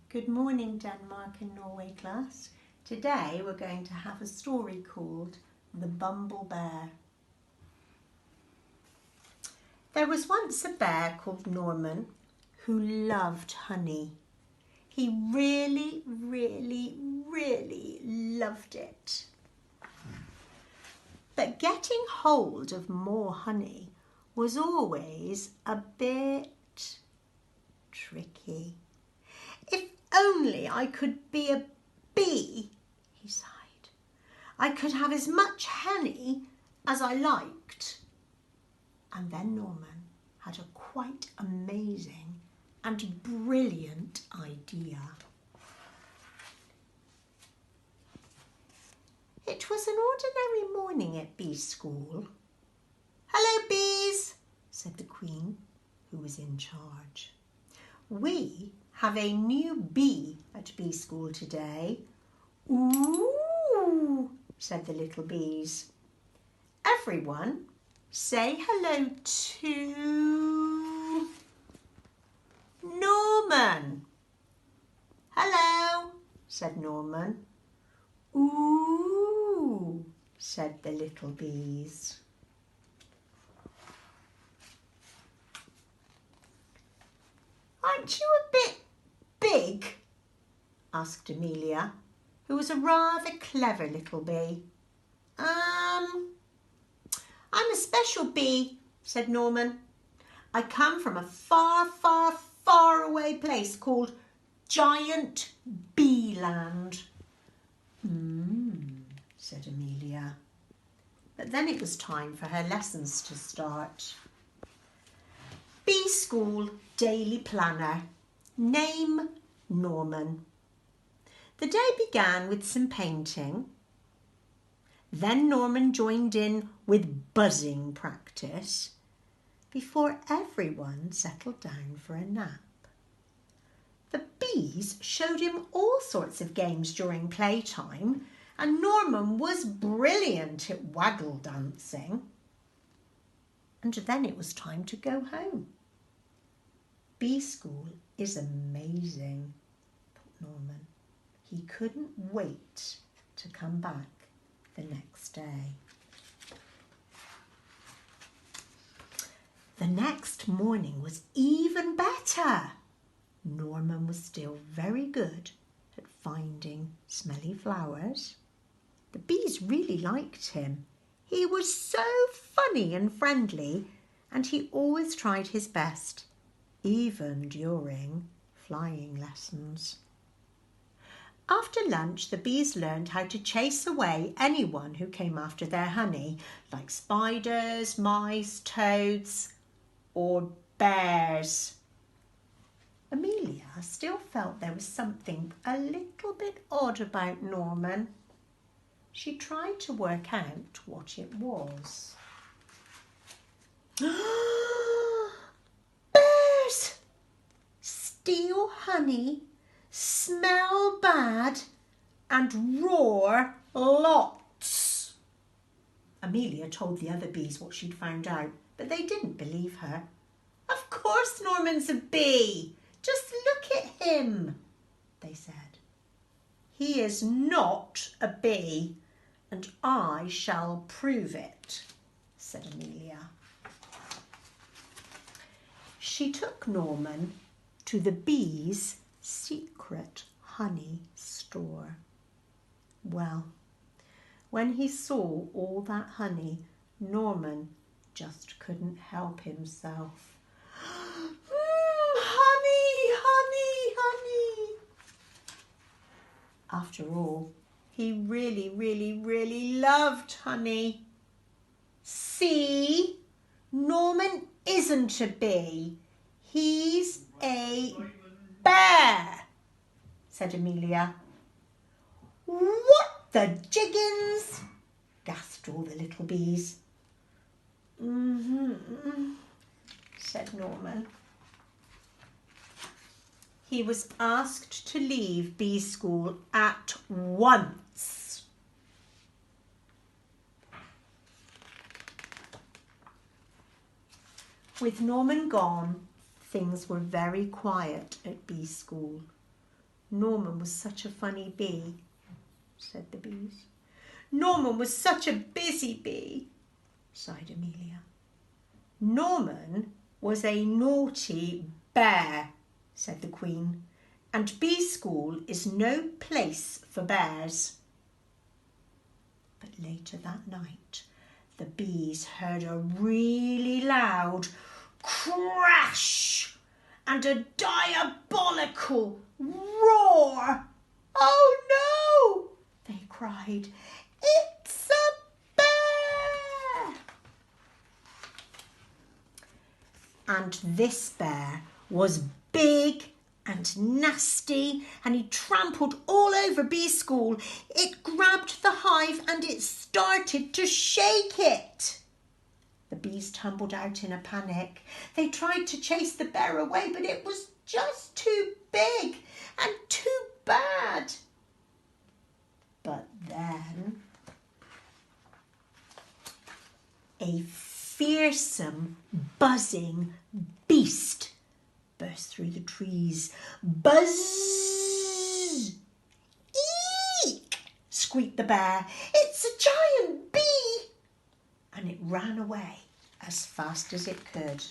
Good morning, Denmark and Norway class. Today we're going to have a story called The Bumble Bear. There was once a bear called Norman who loved honey. He really, really, really loved it. But getting hold of more honey was always a bit tricky. If only I could be a bee, he sighed. I could have as much honey as I liked. And then Norman had a quite amazing and brilliant idea. It was an ordinary morning at bee school. "Hello, bees," said the queen, who was in charge. "We have a new bee at bee school today." "Ooh," said the little bees. "Everyone, say hello to Norman." "Hello," said Norman. "Ooh," said the little bees. "Aren't you a bit big?" asked Amelia, who was a rather clever little bee. I'm a special bee," said Norman. "I come from a far, far, far away place called Giant Bee Land." Said Amelia. But then it was time for her lessons to start. Bee School Daily Planner. Name Norman. The day began with some painting. Then Norman joined in with buzzing practice before everyone settled down for a nap. The bees showed him all sorts of games during playtime, and Norman was brilliant at waggle dancing. And then it was time to go home. Bee school is amazing, thought Norman. He couldn't wait to come back the next day. The next morning was even better. Norman was still very good at finding smelly flowers. The bees really liked him. He was so funny and friendly, and he always tried his best, even during flying lessons. After lunch, the bees learned how to chase away anyone who came after their honey, like spiders, mice, toads, or bears. Amelia still felt there was something a little bit odd about Norman. She tried to work out what it was. Bears! Steal honey, smell bad, and roar lots. Amelia told the other bees what she'd found out, but they didn't believe her. "Of course Norman's a bee. Just look at him," they said. "He is not a bee, and I shall prove it," said Amelia. She took Norman to the bees' secret honey store. Well, when he saw all that honey, Norman just couldn't help himself. Honey, honey, honey. After all, he really, really, really loved honey. "See, Norman isn't a bee. He's a bear," said Amelia. "What the jiggins?" gasped all the little bees. Said Norman. He was asked to leave bee school at once. With Norman gone, things were very quiet at bee school. Norman was such a funny bee, said the bees. Norman was such a busy bee, sighed Amelia. Norman was a naughty bear, said the Queen, and bee school is no place for bears. But later that night, the bees heard a really loud crash and a diabolical roar. "Oh no!" they cried. "It's a bear!" And this bear was big and nasty, and he trampled all over bee school. It grabbed the hive and it started to shake it. The bees tumbled out in a panic. They tried to chase the bear away, but it was just too big and too bad. But then a fearsome, buzzing beast burst through the trees. "Buzz! Eek!" squeaked the bear. "It's a giant bee!" And it ran away as fast as it could.